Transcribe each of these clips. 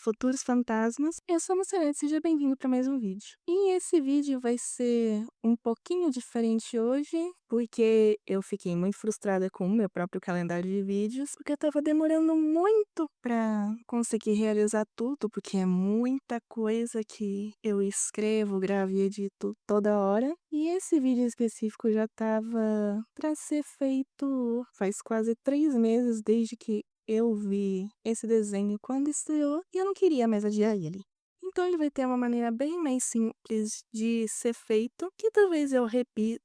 futuros fantasmas. Eu sou a Marcelete, seja bem-vindo para mais um vídeo. E esse vídeo vai ser um pouquinho diferente hoje, porque eu fiquei muito frustrada com o meu próprio calendário de vídeos, porque eu tava demorando muito para conseguir realizar tudo, porque é muita coisa que eu escrevo, gravo e edito toda hora. E esse vídeo específico já tava para ser feito faz quase 3 meses desde que eu vi esse desenho quando estreou e eu não queria mais adiar ele. Então ele vai ter uma maneira bem mais simples de ser feito, que talvez eu repita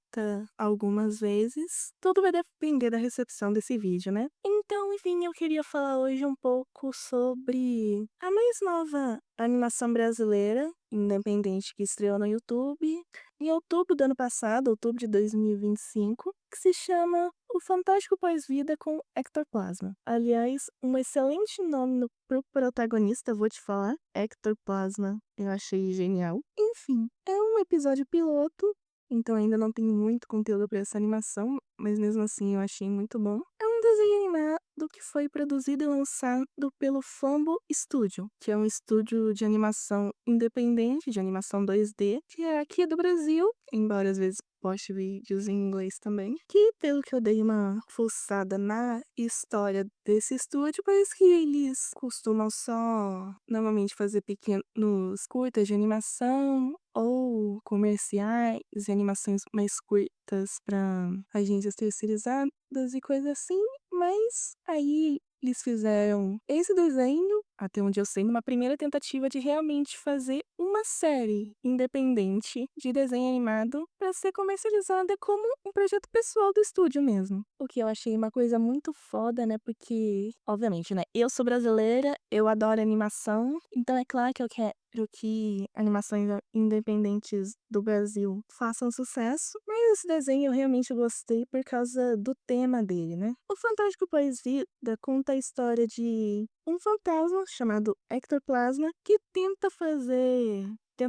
algumas vezes. Tudo vai depender da recepção desse vídeo, né? Então, enfim, eu queria falar hoje um pouco sobre a mais nova animação brasileira, independente, que estreou no YouTube em outubro do ano passado, outubro de 2025, que se chama O Fantástico Pós-Vida com Ectoplasma. Aliás, um excelente nome pro protagonista, vou te falar. Ectoplasma, eu achei genial. Enfim, é um episódio piloto, então ainda não tem muito conteúdo para essa animação, mas mesmo assim eu achei muito bom. É um desenho animado que foi produzido e lançado pelo Fumble Studio, que é um estúdio de animação independente, de animação 2D, que é aqui do Brasil, embora às vezes poste vídeos em inglês também, que pelo que eu dei uma fuçada na história desse estúdio, parece que eles costumam só normalmente fazer pequenos curtas de animação ou comerciais e animações mais curtas para agências terceirizadas e coisas assim, mas aí eles fizeram esse desenho, até onde eu sei, numa primeira tentativa de realmente fazer uma série independente de desenho animado para ser comercializada como um projeto pessoal do estúdio mesmo. O que eu achei uma coisa muito foda, né? Porque, obviamente, né? Eu sou brasileira, eu adoro animação, então é claro que eu quero que animações independentes do Brasil façam sucesso, mas esse desenho eu realmente gostei por causa do tema dele, né? O Fantástico Poesia conta a história de um fantasma chamado Ectoplasma que tenta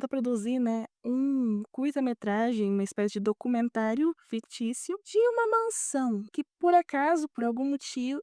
produzir, né, um curta-metragem, uma espécie de documentário fictício de uma mansão que, por acaso, por algum motivo,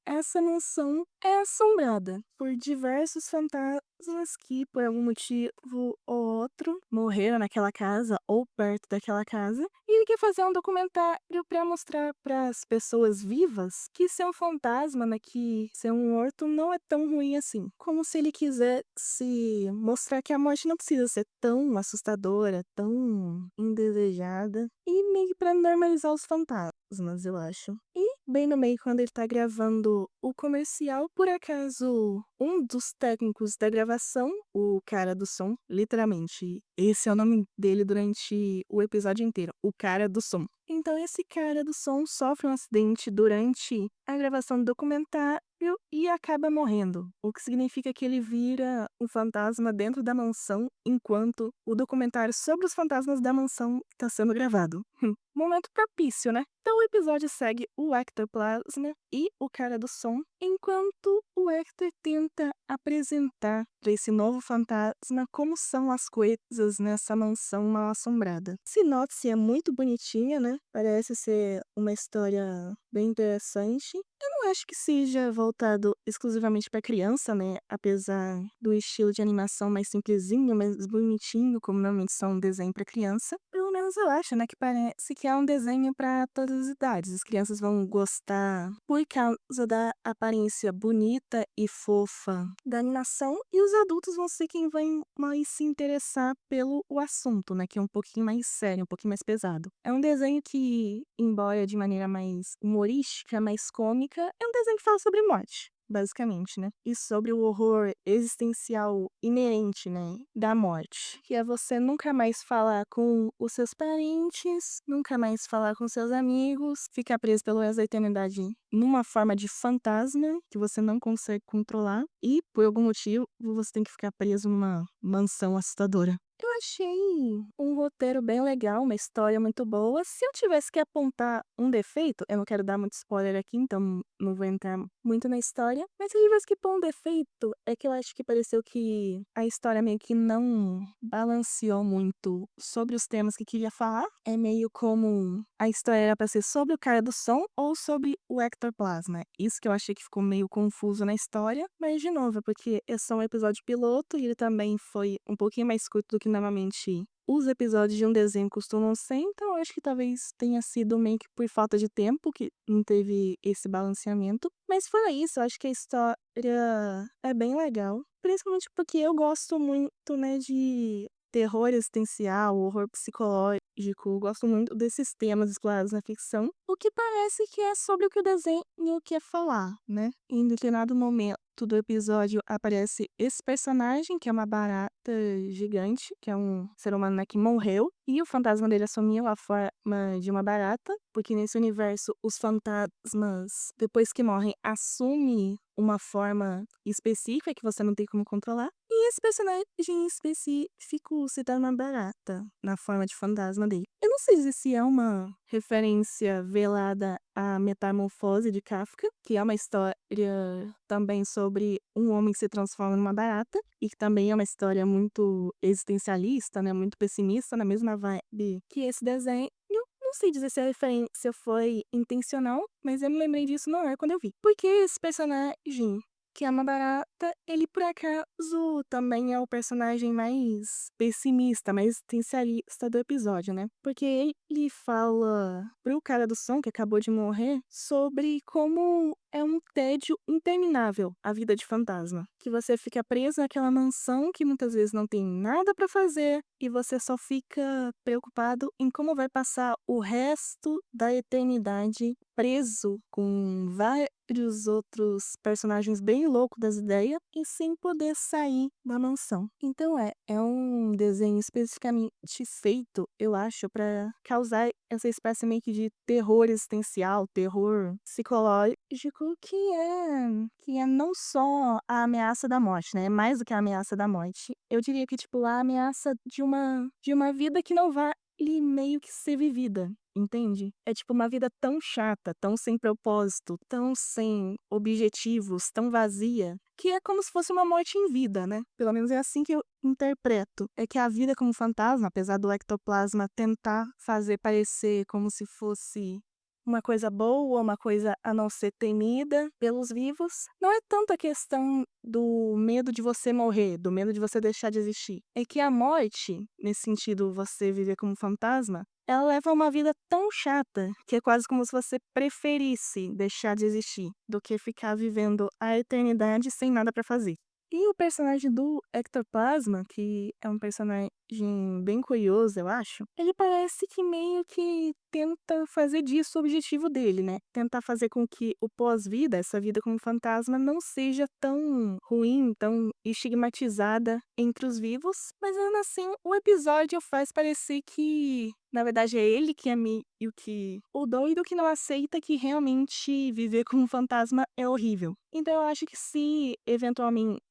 essa mansão é assombrada por diversos fantasmas que, por algum motivo ou outro, morreram naquela casa ou perto daquela casa. E ele quer fazer um documentário para mostrar para as pessoas vivas que ser um fantasma, né, que ser um morto não é tão ruim assim. Como se ele quisesse mostrar que a morte não precisa ser tão assustadora, tão indesejada. E meio para normalizar os fantasmas, eu acho. E bem no meio, quando ele tá gravando o comercial, por acaso, um dos técnicos da gravação, o cara do som, literalmente, esse é o nome dele durante o episódio inteiro, o cara do som. Então esse cara do som sofre um acidente durante a gravação do documentário e acaba morrendo, o que significa que ele vira um fantasma dentro da mansão enquanto o documentário sobre os fantasmas da mansão está sendo gravado. Momento propício, né? Então o episódio segue o Ectoplasma e o cara do som, enquanto o Hector tenta apresentar para esse novo fantasma como são as coisas nessa mansão mal assombrada. Sinopse é muito bonitinha, né? Parece ser uma história bem interessante. Eu não acho que seja voltado exclusivamente para criança, né? Apesar do estilo de animação mais simplesinho, mais bonitinho, como normalmente são um desenho para criança. Pelo menos eu acho, né? Que parece que é um desenho para todas as idades. As crianças vão gostar por causa da aparência bonita e fofa da animação, e os adultos vão ser quem vai mais se interessar pelo o assunto, né? Que é um pouquinho mais sério, um pouquinho mais pesado. É um desenho que, embora de maneira mais humorística, mais cômica, é um desenho que fala sobre morte, basicamente, né? E sobre o horror existencial inerente, né, da morte. Que é você nunca mais falar com os seus parentes, nunca mais falar com seus amigos, ficar preso pelo resto da eternidade numa forma de fantasma que você não consegue controlar e, por algum motivo, você tem que ficar preso numa mansão assustadora. Eu achei um roteiro bem legal, uma história muito boa. Se eu tivesse que apontar um defeito, eu não quero dar muito spoiler aqui, então não vou entrar muito na história, mas se eu tivesse que pôr um defeito, é que eu acho que pareceu que a história meio que não balanceou muito sobre os temas que queria falar. É meio como a história era pra ser sobre o cara do som ou sobre o ectoplasma. Isso que eu achei que ficou meio confuso na história, mas de novo, é porque é só um episódio piloto e ele também foi um pouquinho mais curto do que normalmente os episódios de um desenho costumam ser, então eu acho que talvez tenha sido meio que por falta de tempo que não teve esse balanceamento. Mas fora isso, eu acho que a história é bem legal. Principalmente porque eu gosto muito, né, de terror existencial, horror psicológico. Gosto muito desses temas explorados na ficção, o que parece que é sobre o que o desenho quer falar, né? Em determinado momento do episódio aparece esse personagem, que é uma barata gigante, que é um ser humano, né, que morreu, e o fantasma dele assumiu a forma de uma barata, porque nesse universo os fantasmas, depois que morrem, assumem uma forma específica que você não tem como controlar. E esse personagem específico se torna uma barata na forma de fantasma dele. Eu não sei se é uma referência velada à Metamorfose de Kafka, que é uma história também sobre um homem que se transforma numa barata, e que também é uma história muito existencialista, né, muito pessimista, na mesma vibe que esse desenho. Eu não sei dizer se a referência foi intencional, mas eu me lembrei disso na hora quando eu vi. Porque esse personagem, que é uma barata, ele por acaso também é o personagem mais pessimista, mais existencialista do episódio, né? Porque ele fala pro cara do som, que acabou de morrer, sobre como é um tédio interminável a vida de fantasma. Que você fica preso naquela mansão que muitas vezes não tem nada pra fazer e você só fica preocupado em como vai passar o resto da eternidade preso com vários outros personagens bem loucos das ideias e sem poder sair da mansão. Então é um desenho especificamente feito, eu acho, pra causar essa espécie meio que de terror existencial, terror psicológico, que é não só a ameaça da morte, né? É mais do que a ameaça da morte. Eu diria que, tipo, a ameaça de uma vida que não vale meio que ser vivida. Entende? É tipo uma vida tão chata, tão sem propósito, tão sem objetivos, tão vazia, que é como se fosse uma morte em vida, né? Pelo menos é assim que eu interpreto. É que a vida como fantasma, apesar do ectoplasma tentar fazer parecer como se fosse uma coisa boa, uma coisa a não ser temida pelos vivos, não é tanto a questão do medo de você morrer, do medo de você deixar de existir. É que a morte, nesse sentido, você viver como fantasma, ela leva a uma vida tão chata que é quase como se você preferisse deixar de existir do que ficar vivendo a eternidade sem nada pra fazer. E o personagem do Ectoplasma, que é um personagem bem curioso, eu acho, ele parece que meio que tenta fazer disso o objetivo dele, né? Tentar fazer com que o pós-vida, essa vida como fantasma, não seja tão ruim, tão estigmatizada entre os vivos. Mas ainda assim, o episódio faz parecer que, na verdade, é ele que é meio que o doido que não aceita que realmente viver como um fantasma é horrível. Então eu acho que se eventualmente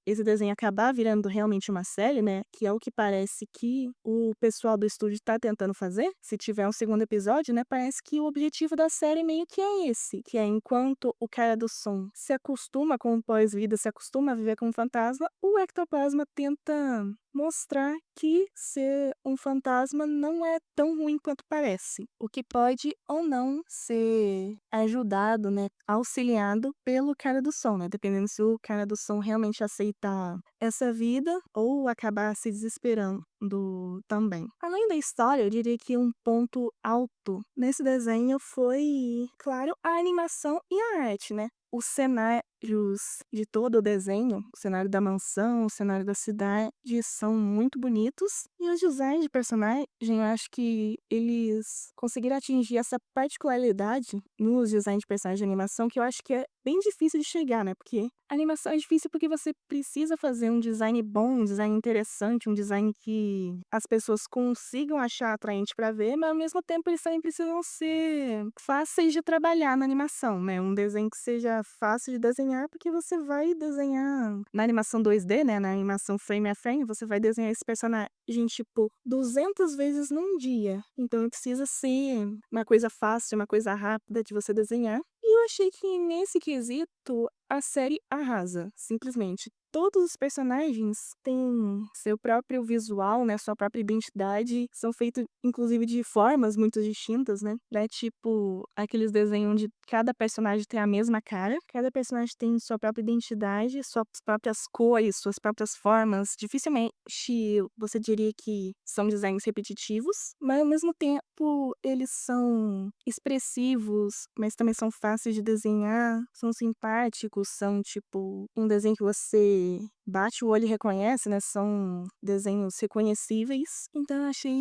esse desenho acabar virando realmente uma série, né, que é o que parece que o pessoal do estúdio tá tentando fazer, se tiver um segundo episódio, né, parece que o objetivo da série meio que é esse, que é enquanto o cara do som se acostuma com o pós-vida, se acostuma a viver como um fantasma, o ectoplasma tenta mostrar que ser um fantasma não é tão ruim quanto parece. O que pode ou não ser ajudado, né, auxiliado pelo cara do som, né, dependendo se o cara do som realmente aceitar essa vida ou acabar se desesperando também. Além da história, eu diria que um ponto alto nesse desenho foi, claro, a animação e a arte, né? Os cenários de todo o desenho, o cenário da mansão, o cenário da cidade, são muito bonitos. E os designs de personagem, eu acho que eles conseguiram atingir essa particularidade nos designs de personagem de animação, que eu acho que é bem difícil de chegar, né? Porque a animação é difícil porque você precisa fazer um design bom, um design interessante, um design que que as pessoas consigam achar atraente pra ver, mas ao mesmo tempo eles também precisam ser fáceis de trabalhar na animação, né, um desenho que seja fácil de desenhar, porque você vai desenhar na animação 2D, né, na animação frame a frame, você vai desenhar esse personagem, tipo, 200 vezes num dia. Então precisa ser uma coisa fácil, uma coisa rápida de você desenhar. E eu achei que nesse quesito a série arrasa, simplesmente. Todos os personagens têm seu próprio visual, né, sua própria identidade, são feitos inclusive de formas muito distintas, né, tipo aqueles desenhos onde cada personagem tem a mesma cara, cada personagem tem sua própria identidade, suas próprias cores, suas próprias formas. Dificilmente você diria que são desenhos repetitivos, mas ao mesmo tempo eles são expressivos, mas também são fáceis de desenhar, são simpáticos, são tipo um desenho que você bate o olho e reconhece, né? São desenhos reconhecíveis. Então eu achei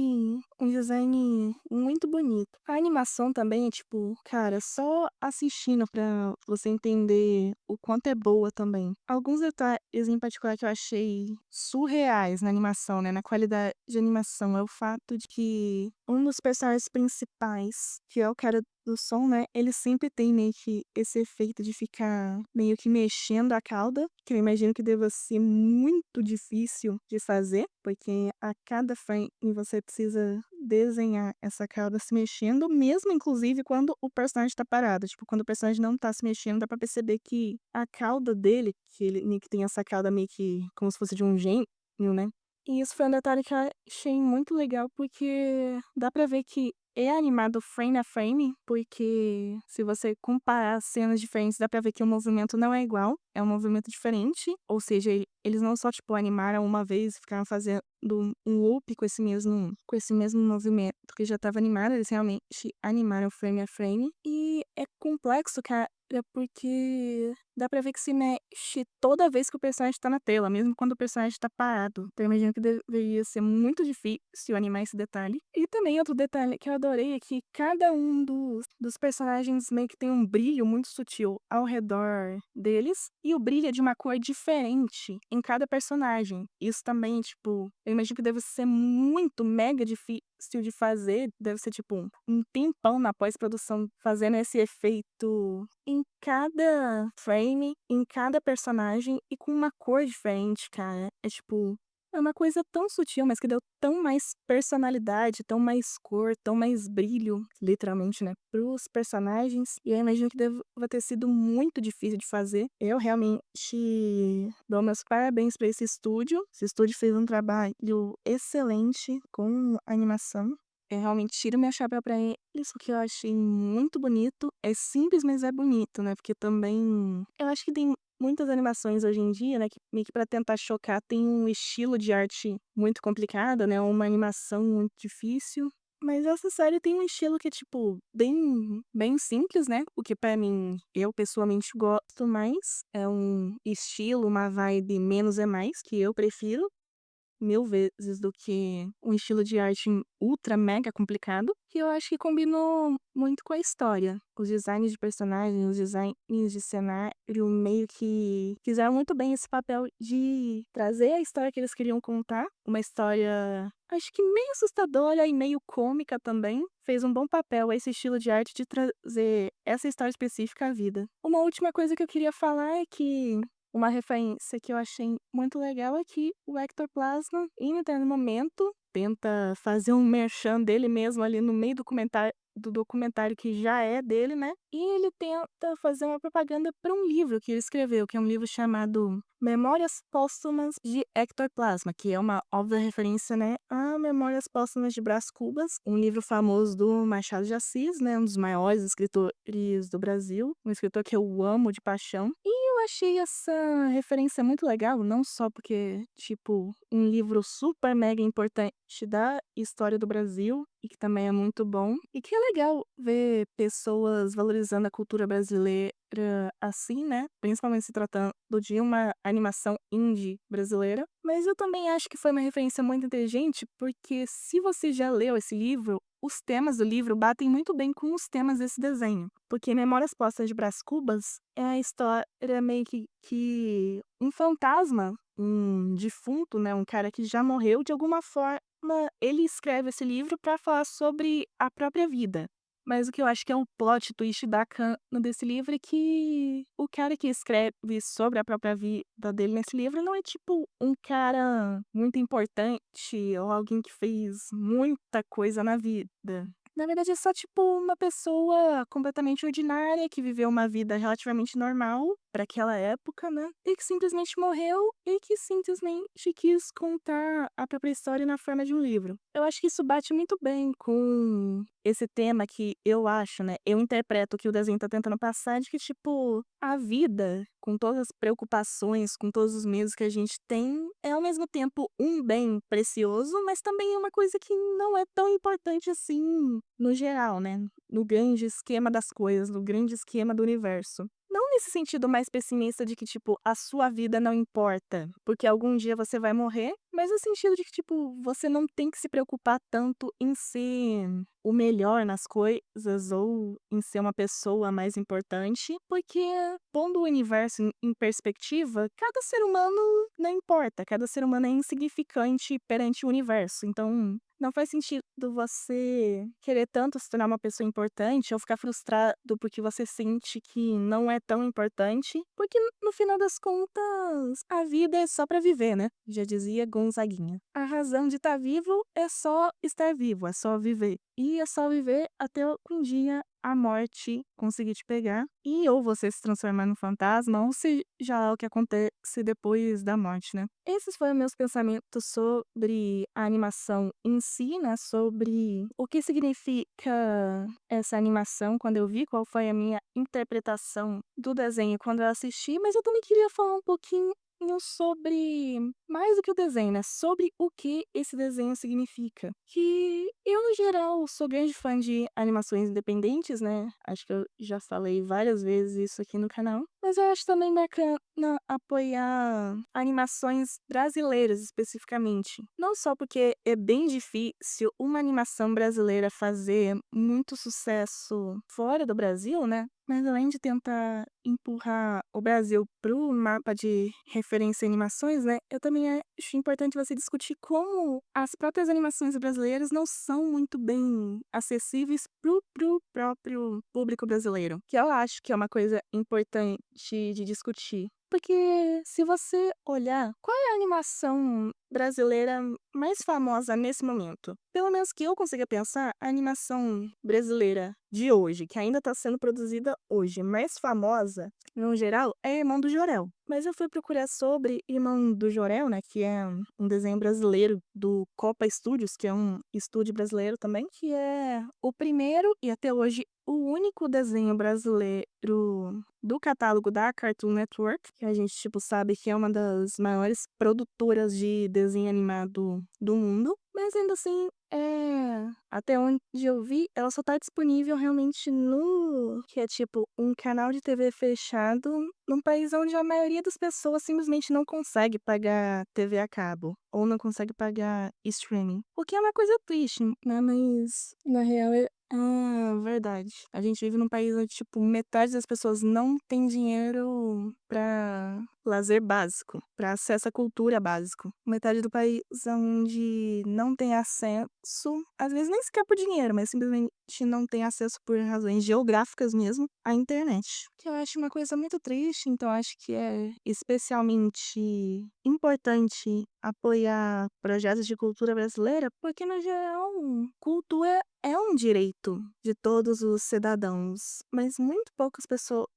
um design muito bonito. A animação também é tipo, cara, só assistindo pra você entender o quanto é boa também. Alguns detalhes em particular que eu achei surreais na animação, né? Na qualidade de animação, é o fato de que um dos personagens principais, que é o cara do som, né, ele sempre tem meio que esse efeito de ficar meio que mexendo a cauda, que eu imagino que deva ser muito difícil de fazer, porque a cada frame você precisa desenhar essa cauda se mexendo, mesmo inclusive quando o personagem tá parado. Tipo, quando o personagem não tá se mexendo, dá pra perceber que a cauda dele, que ele meio que tem essa cauda meio que como se fosse de um gênio, né? E isso foi um detalhe que eu achei muito legal, porque dá pra ver que é animado frame a frame, porque se você comparar cenas diferentes, dá pra ver que o movimento não é igual, é um movimento diferente. Ou seja, eles não só, tipo, animaram uma vez e ficaram fazendo um loop com esse mesmo movimento que já estava animado, eles realmente animaram frame a frame. E é complexo, cara, porque dá pra ver que se mexe toda vez que o personagem tá na tela, mesmo quando o personagem tá parado. Então eu imagino que deveria ser muito difícil animar esse detalhe. E também outro detalhe que eu adorei é que cada um dos personagens meio que tem um brilho muito sutil ao redor deles, e o brilho é de uma cor diferente em cada personagem. Isso também, tipo, eu imagino que deve ser muito mega difícil de fazer, deve ser tipo um tempão na pós-produção fazendo esse efeito em cada frame, em cada personagem e com uma cor diferente, cara. É tipo, é uma coisa tão sutil, mas que deu tão mais personalidade, tão mais cor, tão mais brilho, literalmente, né, pros personagens. E eu imagino que deva ter sido muito difícil de fazer. Eu realmente dou meus parabéns pra esse estúdio. Esse estúdio fez um trabalho excelente com animação. Eu realmente tiro meu chapéu pra eles, porque eu achei muito bonito. É simples, mas é bonito, né? Porque também eu acho que tem muitas animações hoje em dia, né, que meio que pra tentar chocar tem um estilo de arte muito complicado, né? Uma animação muito difícil. Mas essa série tem um estilo que é, tipo, bem simples, né? O que pra mim, eu pessoalmente gosto mais. É um estilo, uma vibe menos é mais, que eu prefiro mil vezes do que um estilo de arte ultra mega complicado, que eu acho que combinou muito com a história. Os designs de personagens, os designs de cenário, meio que fizeram muito bem esse papel de trazer a história que eles queriam contar, uma história, acho que meio assustadora e meio cômica também. Fez um bom papel esse estilo de arte de trazer essa história específica à vida. Uma última coisa que eu queria falar é que uma referência que eu achei muito legal é que o Ectoplasma, em determinado momento, tenta fazer um merchan dele mesmo ali no meio do documentário que já é dele, né? E ele tenta fazer uma propaganda para um livro que ele escreveu, que é um livro chamado Memórias Póstumas de Ectoplasma, que é uma óbvia referência, né, a Memórias Póstumas de Brás Cubas, um livro famoso do Machado de Assis, né, um dos maiores escritores do Brasil, um escritor que eu amo de paixão. E eu achei essa referência muito legal, não só porque, tipo, um livro super mega importante da história do Brasil, e que também é muito bom, e que é legal ver pessoas valorizando a cultura brasileira assim, né? Principalmente se tratando de uma animação indie brasileira. Mas eu também acho que foi uma referência muito inteligente, porque se você já leu esse livro, os temas do livro batem muito bem com os temas desse desenho. Porque Memórias Póstumas de Brás Cubas é a história meio que um fantasma um defunto, né, um cara que já morreu, de alguma forma ele escreve esse livro para falar sobre a própria vida. Mas o que eu acho que é um plot twist bacana desse livro é que o cara que escreve sobre a própria vida dele nesse livro não é tipo um cara muito importante ou alguém que fez muita coisa na vida. Na verdade, é só, tipo, uma pessoa completamente ordinária que viveu uma vida relativamente normal para aquela época, né? E que simplesmente morreu e que simplesmente quis contar a própria história na forma de um livro. Eu acho que isso bate muito bem com esse tema que eu acho, né? Eu interpreto que o desenho tá tentando passar de que, tipo, a vida, com todas as preocupações, com todos os medos que a gente tem, é ao mesmo tempo um bem precioso, mas também é uma coisa que não é tão importante assim no geral, né? No grande esquema das coisas, no grande esquema do universo. Não nesse sentido mais pessimista de que, tipo, a sua vida não importa, porque algum dia você vai morrer, mas no sentido de que, tipo, você não tem que se preocupar tanto em ser o melhor nas coisas ou em ser uma pessoa mais importante, porque pondo o universo em perspectiva, cada ser humano não importa, cada ser humano é insignificante perante o universo. Então, não faz sentido você querer tanto se tornar uma pessoa importante ou ficar frustrado porque você sente que não é tão importante, porque no final das contas, a vida é só pra viver, né? Já dizia Gonzaguinha. A razão de estar vivo é só estar vivo, é só viver. E é só viver até um dia a morte conseguir te pegar e ou você se transformar num fantasma ou seja lá o que acontece depois da morte, né. Esses foram meus pensamentos sobre a animação em si, né, sobre o que significa essa animação quando eu vi, qual foi a minha interpretação do desenho quando eu assisti, mas eu também queria falar um pouquinho sobre mais do que o desenho, né, sobre o que esse desenho significa. Que eu, no geral, sou grande fã de animações independentes, né, acho que eu já falei várias vezes isso aqui no canal, mas eu acho também bacana apoiar animações brasileiras especificamente. Não só porque é bem difícil uma animação brasileira fazer muito sucesso fora do Brasil, né, mas além de tentar empurrar o Brasil para o mapa de referência em animações, né, eu também acho importante você discutir como as próprias animações brasileiras não são muito bem acessíveis pro próprio público brasileiro, que eu acho que é uma coisa importante de discutir. Porque se você olhar, qual é a animação brasileira mais famosa nesse momento? Pelo menos que eu consiga pensar, a animação brasileira de hoje, que ainda está sendo produzida hoje, mais famosa, no geral, é Irmão do Jorel. Mas eu fui procurar sobre Irmão do Jorel, né, que é um desenho brasileiro do Copa Studios, que é um estúdio brasileiro também, que é o primeiro e até hoje o único desenho brasileiro do catálogo da Cartoon Network, que a gente, tipo, sabe que é uma das maiores produtoras de desenho animado do mundo. Mas ainda assim, até onde eu vi, ela só tá disponível realmente no que é tipo um canal de TV fechado, num país onde a maioria das pessoas simplesmente não consegue pagar TV a cabo ou não consegue pagar streaming. O que é uma coisa triste, né? Mas na real é verdade. A gente vive num país onde, tipo, metade das pessoas não tem dinheiro pra lazer básico, pra acesso à cultura básico. Metade do país onde não tem acesso, às vezes nem sequer por dinheiro, mas simplesmente não tem acesso por razões geográficas mesmo, à internet. Que eu acho uma coisa muito triste, então acho que é especialmente importante apoiar projetos de cultura brasileira, porque no geral, cultura é um direito de todos os cidadãos, mas muito poucas pessoas,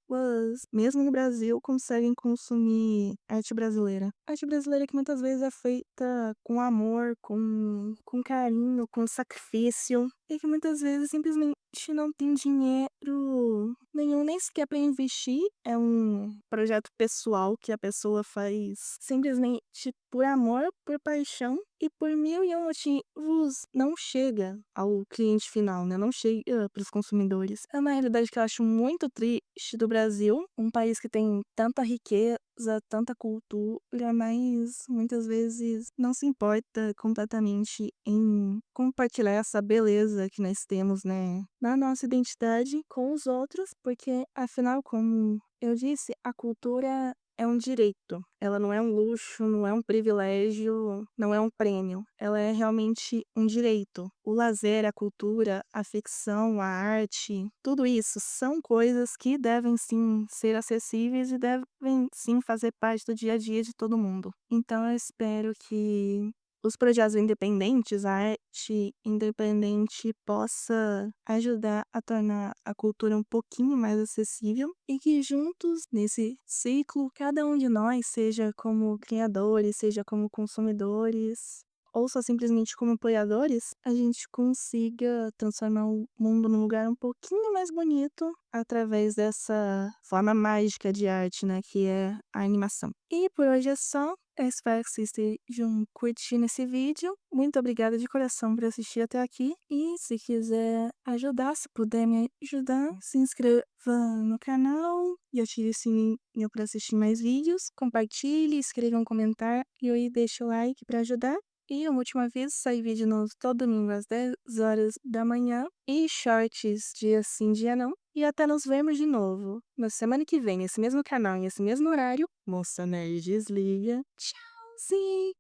mesmo no Brasil, conseguem consumir arte brasileira. Arte brasileira que muitas vezes é feita com amor, com carinho, com sacrifício, e que muitas vezes simplesmente não tem dinheiro nenhum, nem sequer para investir. É um projeto pessoal que a pessoa faz simplesmente por amor, por paixão e por mil e um motivos não chega ao cliente final, né? Não chega para os consumidores. É uma realidade que eu acho muito triste do Brasil, um país que tem tanta riqueza, tanta cultura, mas muitas vezes não se importa completamente em compartilhar essa beleza que nós temos, né, na nossa identidade com os outros, porque afinal, como eu disse, a cultura é um direito, ela não é um luxo, não é um privilégio, não é um prêmio, ela é realmente um direito. O lazer, a cultura, a ficção, a arte, tudo isso são coisas que devem sim ser acessíveis e devem sim fazer parte do dia a dia de todo mundo. Então eu espero que os projetos independentes, a arte independente possa ajudar a tornar a cultura um pouquinho mais acessível e que juntos, nesse ciclo, cada um de nós, seja como criadores, seja como consumidores, ou só simplesmente como apoiadores, a gente consiga transformar o mundo num lugar um pouquinho mais bonito através dessa forma mágica de arte, né, que é a animação. E por hoje é só. Eu espero que vocês estejam curtindo esse vídeo. Muito obrigada de coração por assistir até aqui. E se quiser ajudar, se puder me ajudar, se inscreva no canal e ative o sininho para assistir mais vídeos. Compartilhe, escreva um comentário e aí deixa o like para ajudar. E um último aviso, sai vídeo novo todo domingo às 10 horas da manhã. E shorts dia sim, dia não. E até nos vemos de novo na semana que vem, nesse mesmo canal, nesse mesmo horário. Moça Nerd desliga. Tchauzinho!